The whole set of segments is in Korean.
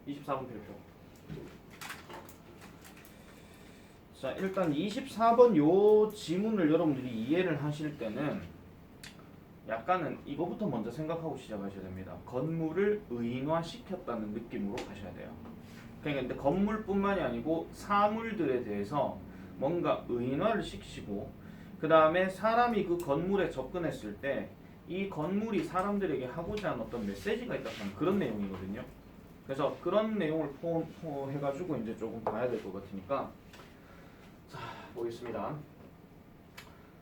24번 별표. 자, 일단 24번 요 지문을 여러분들이 이해를 하실 때는 약간은 이거부터 먼저 생각하고 시작하셔야 됩니다. 건물을 의인화시켰다는 느낌으로 가셔야 돼요. 그러니까 근데 건물뿐만이 아니고 사물들에 대해서 뭔가 의인화를 시키시고 그 다음에 사람이 그 건물에 접근했을 때 이 건물이 사람들에게 하고자 하는 어떤 메시지가 있다는 그런 내용이거든요. 그래서 그런 내용을 포함해가지고 이제 조금 봐야 될 것 같으니까 자 보겠습니다.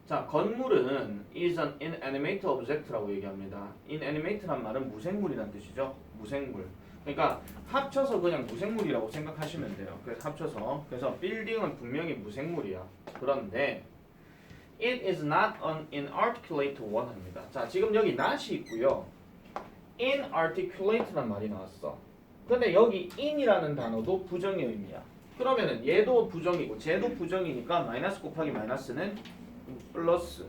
자 건물은 is an inanimate object라고 얘기합니다. inanimate란 말은 무생물이란 뜻이죠. 무생물. 그러니까 합쳐서 그냥 무생물이라고 생각하시면 돼요. 그래서 합쳐서 그래서 빌딩은 분명히 무생물이야. 그런데 it is not an inarticulate one 합니다. 자 지금 여기 not이 있고요. inarticulate란 말이 나왔어. 근데 여기 in이라는 단어도 부정의 의미야. 그러면은 얘도 부정이고 쟤도 부정이니까 마이너스 곱하기 마이너스는 플러스.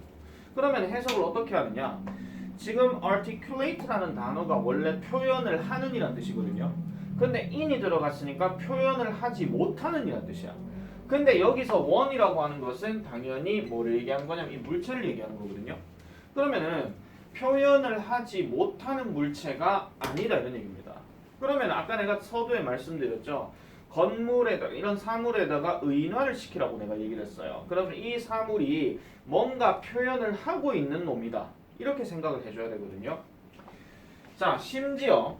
그러면 해석을 어떻게 하느냐? 지금 articulate라는 단어가 원래 표현을 하는 이란 뜻이거든요. 근데 in이 들어갔으니까 표현을 하지 못하는 이란 뜻이야. 근데 여기서 one이라고 하는 것은 당연히 뭐를 얘기하는 거냐면 이 물체를 얘기하는 거거든요. 그러면은 표현을 하지 못하는 물체가 아니다 이런 얘기입니다. 그러면 아까 내가 서두에 말씀드렸죠. 건물에다가 이런 사물에다가 의인화를 시키라고 내가 얘기를 했어요. 그러면 이 사물이 뭔가 표현을 하고 있는 놈이다. 이렇게 생각을 해줘야 되거든요. 자, 심지어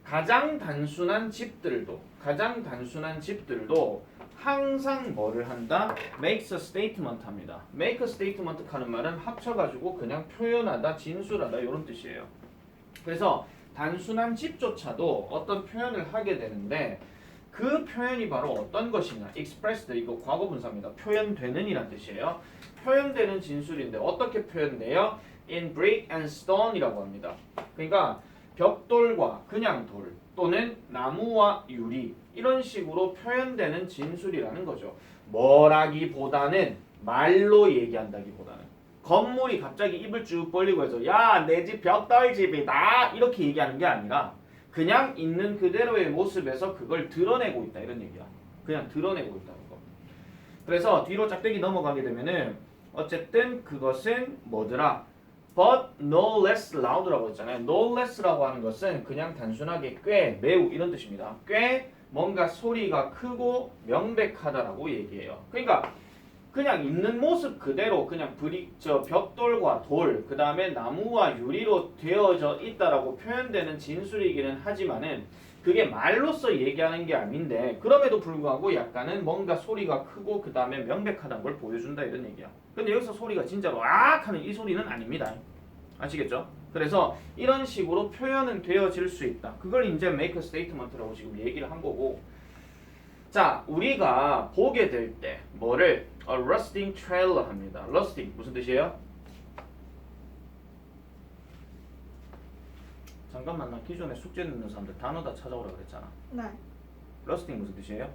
가장 단순한 집들도 항상 뭐를 한다? makes a statement 합니다. make a statement 하는 말은 합쳐가지고 그냥 표현하다, 진술하다 이런 뜻이에요. 그래서 단순한 집조차도 어떤 표현을 하게 되는데 그 표현이 바로 어떤 것이냐? expressed 이거 과거분사입니다. 표현되는 이란 뜻이에요. 표현되는 진술인데 어떻게 표현돼요? in brick and stone이라고 합니다. 그러니까 벽돌과 그냥 돌 또는 나무와 유리 이런 식으로 표현되는 진술이라는 거죠. 뭐라기보다는 말로 얘기한다기보다는 건물이 갑자기 입을 쭉 벌리고 해서 야, 내 집 벽돌집이다 이렇게 얘기하는 게 아니라 그냥 있는 그대로의 모습에서 그걸 드러내고 있다 이런 얘기야. 그냥 드러내고 있다는 거. 그래서 뒤로 짝대기 넘어가게 되면은 어쨌든 그것은 뭐더라? But no less loud라고 했잖아요. No less라고 하는 것은 그냥 단순하게 꽤, 매우 이런 뜻입니다. 꽤 뭔가 소리가 크고 명백하다라고 얘기해요. 그러니까 그냥 있는 모습 그대로 그냥 벽돌과 돌, 그 다음에 나무와 유리로 되어져 있다라고 표현되는 진술이기는 하지만은 그게 말로써 얘기하는 게 아닌데 그럼에도 불구하고 약간은 뭔가 소리가 크고 그 다음에 명백하다는 걸 보여준다 이런 얘기야. 근데 여기서 소리가 진짜로 악 하는 이 소리는 아닙니다. 아시겠죠? 그래서 이런 식으로 표현은 되어질 수 있다. 그걸 이제 make a statement라고 지금 얘기를 한 거고 자, 우리가 보게 될 때 뭐를 a rusting trailer 합니다. rusting 무슨 뜻이에요? 잠깐만 나 기존에 숙제 넣는 사람들 단어 다 찾아오라 그랬잖아. 네. rusting 무슨 뜻이에요?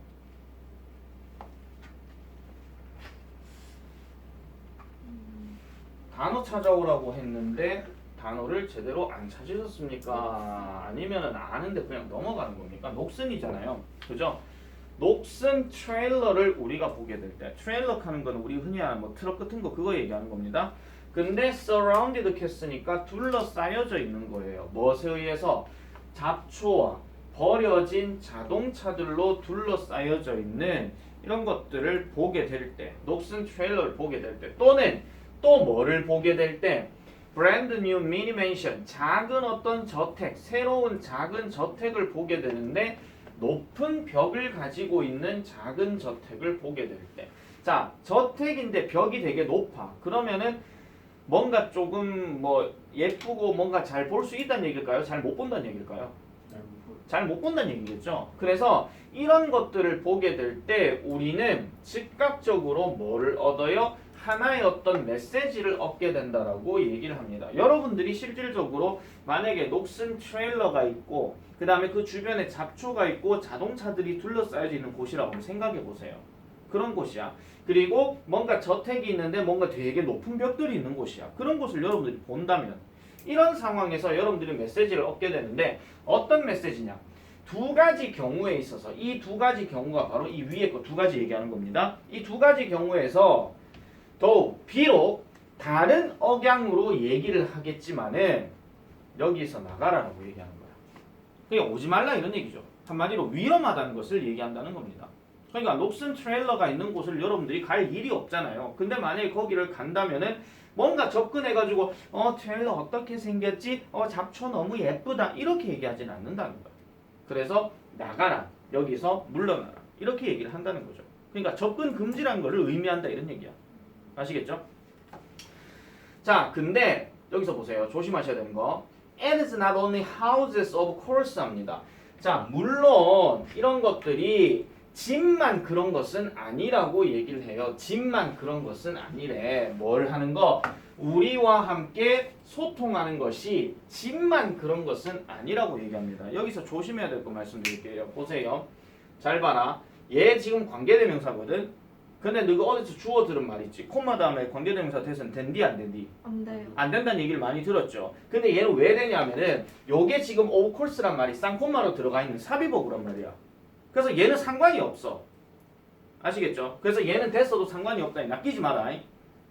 단어 찾아오라고 했는데 단어를 제대로 안 찾으셨습니까? 아니면은 아는데 그냥 넘어가는 겁니까? 녹슨이잖아요. 그죠? 녹슨 트레일러를 우리가 보게 될 때 트레일러 하는 건 우리 흔히 아는 뭐 트럭 같은 거 그거 얘기하는 겁니다. 근데 surrounded 이렇게 쓰니까 둘러싸여져 있는 거예요. 무엇에 의해서? 잡초와 버려진 자동차들로 둘러싸여져 있는 이런 것들을 보게 될 때 녹슨 트레일러를 보게 될 때 또는 또 뭐를 보게 될 때 brand new mini mansion 작은 어떤 저택 새로운 작은 저택을 보게 되는데 높은 벽을 가지고 있는 작은 저택을 보게 될 때 자 저택인데 벽이 되게 높아 그러면은 뭔가 조금 뭐 예쁘고 뭔가 잘 볼 수 있다는 얘기일까요? 잘 못 본다는 얘기일까요? 잘 못 본다는 얘기겠죠. 그래서 이런 것들을 보게 될 때 우리는 즉각적으로 뭐를 얻어요? 하나의 어떤 메시지를 얻게 된다라고 얘기를 합니다. 여러분들이 실질적으로 만약에 녹슨 트레일러가 있고 그 다음에 그 주변에 잡초가 있고 자동차들이 둘러싸여져 있는 곳이라고 생각해 보세요. 그런 곳이야. 그리고 뭔가 저택이 있는데 뭔가 되게 높은 벽들이 있는 곳이야. 그런 곳을 여러분들이 본다면 이런 상황에서 여러분들이 메시지를 얻게 되는데 어떤 메시지냐? 두 가지 경우에 있어서 이 두 가지 경우가 바로 이 위에 거 두 가지 얘기하는 겁니다. 이 두 가지 경우에서 더욱 비록 다른 억양으로 얘기를 하겠지만은 여기서 나가라라고 얘기하는 거야. 그러니까 오지 말라 이런 얘기죠. 한마디로 위험하다는 것을 얘기한다는 겁니다. 그러니까 녹슨 트레일러가 있는 곳을 여러분들이 갈 일이 없잖아요. 근데 만약에 거기를 간다면은 뭔가 접근해가지고 트레일러 어떻게 생겼지? 잡초 너무 예쁘다 이렇게 얘기하지는 않는다는 거야. 그래서 나가라, 여기서 물러나라 이렇게 얘기를 한다는 거죠. 그러니까 접근 금지라는 것을 의미한다 이런 얘기야. 아시겠죠? 자, 근데 여기서 보세요. 조심하셔야 되는 거. It is not only houses of course 합니다. 자, 물론 이런 것들이 집만 그런 것은 아니라고 얘기를 해요. 집만 그런 것은 아니래. 뭘 하는 거? 우리와 함께 소통하는 것이 집만 그런 것은 아니라고 얘기합니다. 여기서 조심해야 될 거 말씀드릴게요. 보세요. 잘 봐라. 얘 지금 관계대명사거든. 근데 너가 어디서 주워 들은 말 있지? 콤마 다음에 관계대명사 대선 된디 안 된디? 안 돼요. 안 된다는 얘기를 많이 들었죠. 근데 얘는 왜 되냐면은 요게 지금 of course란 말이 쌍콤마로 들어가 있는 삽입어구란 말이야. 그래서 얘는 상관이 없어. 아시겠죠? 그래서 얘는 됐어도 상관이 없다. 낚이지 마라.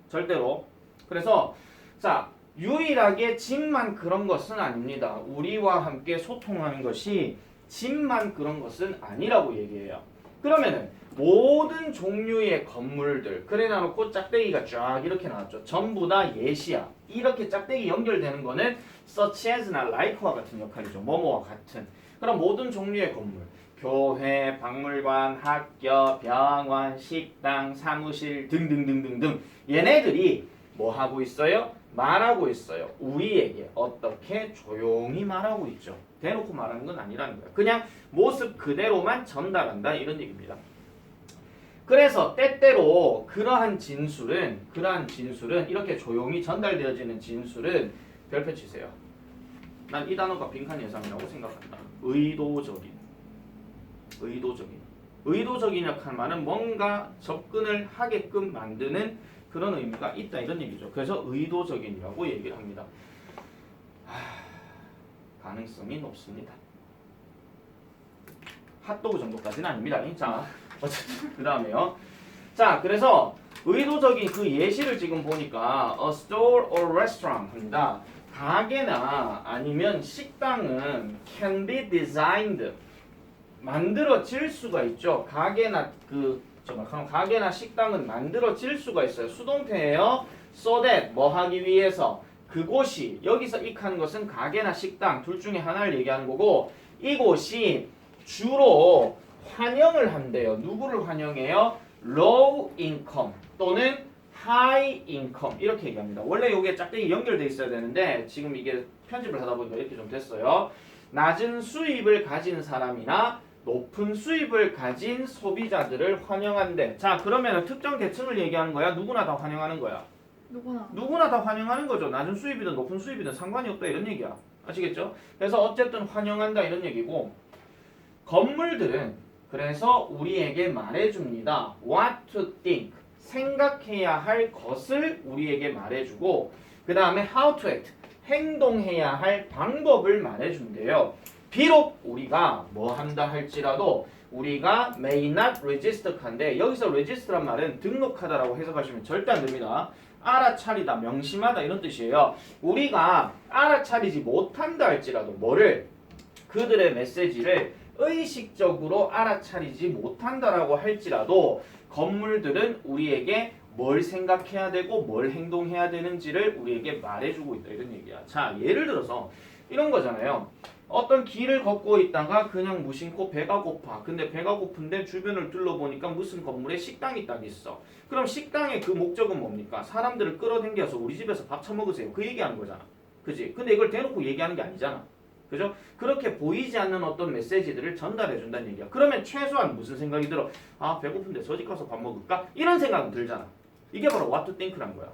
절대로. 그래서 자, 유일하게 집만 그런 것은 아닙니다. 우리와 함께 소통하는 것이 집만 그런 것은 아니라고 얘기해요. 그러면은 모든 종류의 건물들, 그래 놔놓고 짝대기가 쫙 이렇게 나왔죠. 전부 다 예시야. 이렇게 짝대기 연결되는 거는 such as나 like와 같은 역할이죠. 뭐뭐와 같은. 그럼 모든 종류의 건물, 교회, 박물관, 학교, 병원, 식당, 사무실 등등등등등 얘네들이 뭐 하고 있어요? 말하고 있어요. 우리에게 어떻게 조용히 말하고 있죠. 대놓고 말하는 건 아니라는 거야. 그냥 모습 그대로만 전달한다 이런 얘기입니다. 그래서 때때로 그러한 진술은 이렇게 조용히 전달되어지는 진술은 별표 치세요. 난 이 단어가 빈칸 예상이라고 생각한다. 의도적인 역할 말은 뭔가 접근을 하게끔 만드는 그런 의미가 있다 이런 얘기죠. 그래서 의도적인이라고 얘기를 합니다. 가능성이 높습니다. 핫도그 정도까지는 아닙니다. 자, 어쨌든 그 다음에요. 자, 그래서 의도적인 그 예시를 지금 보니까 a store or restaurant 합니다. 가게나 아니면 식당은 can be designed 만들어질 수가 있죠. 가게나 가게나 식당은 만들어질 수가 있어요. 수동태예요. so that 뭐 하기 위해서 그곳이 여기서 익하는 것은 가게나 식당 둘 중에 하나를 얘기하는 거고 이곳이 주로 환영을 한대요. 누구를 환영해요? low income 또는 high income 이렇게 얘기합니다. 원래 이게 짝대기 연결돼 있어야 되는데 지금 이게 편집을 하다 보니까 이렇게 좀 됐어요. 낮은 수입을 가진 사람이나 높은 수입을 가진 소비자들을 환영한대. 자, 그러면 특정 계층을 얘기하는 거야? 누구나 다 환영하는 거야? 누구나 다 환영하는 거죠. 낮은 수입이든 높은 수입이든 상관이 없다 이런 얘기야. 아시겠죠? 그래서 어쨌든 환영한다 이런 얘기고 건물들은 그래서 우리에게 말해줍니다. What to think. 생각해야 할 것을 우리에게 말해주고 그 다음에 how to act. 행동해야 할 방법을 말해준대요. 비록 우리가 뭐 한다 할지라도 우리가 may not register 한데 여기서 register란 말은 등록하다라고 해석하시면 절대 안 됩니다. 알아차리다, 명심하다 이런 뜻이에요. 우리가 알아차리지 못한다 할지라도 뭐를 그들의 메시지를 의식적으로 알아차리지 못한다라고 할지라도 건물들은 우리에게 뭘 생각해야 되고 뭘 행동해야 되는지를 우리에게 말해주고 있다 이런 얘기야. 자, 예를 들어서 이런 거잖아요. 어떤 길을 걷고 있다가 그냥 무심코 배가 고파. 근데 배가 고픈데 주변을 둘러보니까 무슨 건물에 식당이 딱 있어. 그럼 식당의 그 목적은 뭡니까? 사람들을 끌어당겨서 우리 집에서 밥 처먹으세요. 그 얘기하는 거잖아. 그지? 근데 이걸 대놓고 얘기하는 게 아니잖아. 그죠? 그렇게 보이지 않는 어떤 메시지들을 전달해 준다는 얘기야. 그러면 최소한 무슨 생각이 들어? 아, 배고픈데 저 집 가서 밥 먹을까? 이런 생각은 들잖아. 이게 바로 what to think란 거야.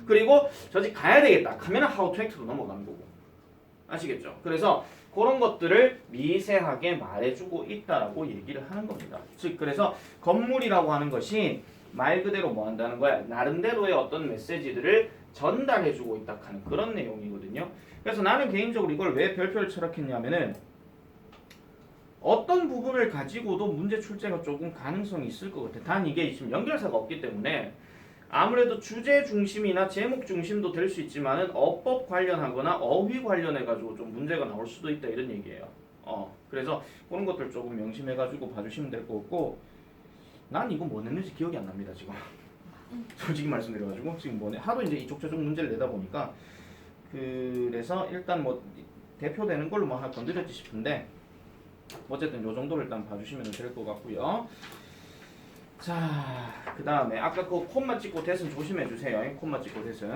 그리고 저 집 가야 되겠다. 가면 how to act로 넘어가는 거고. 아시겠죠? 그래서 그런 것들을 미세하게 말해주고 있다라고 얘기를 하는 겁니다. 즉 그래서 건물이라고 하는 것이 말 그대로 뭐 한다는 거야? 나름대로의 어떤 메시지들을 전달해주고 있다 하는 그런 내용이거든요. 그래서 나는 개인적으로 이걸 왜 별표를 철학했냐면은 어떤 부분을 가지고도 문제 출제가 조금 가능성이 있을 것 같아. 단 이게 지금 연결사가 없기 때문에 아무래도 주제 중심이나 제목 중심도 될 수 있지만은 어법 관련하거나 어휘 관련해 가지고 좀 문제가 나올 수도 있다 이런 얘기예요. 그래서 그런 것들 조금 명심해 가지고 봐주시면 될 것 같고 난 이거 뭐 냈는지 기억이 안 납니다 지금. 솔직히 말씀드려가지고 지금 뭐네 하도 이제 이쪽 저쪽 문제를 내다 보니까 그래서 일단 뭐 대표되는 걸로 뭐 하나 건드렸지 싶은데 어쨌든 요 정도를 일단 봐주시면 될 것 같고요. 자, 그 다음에 아까 그 콤마 찍고 대은 조심해 주세요. 콤마 찍고 대은.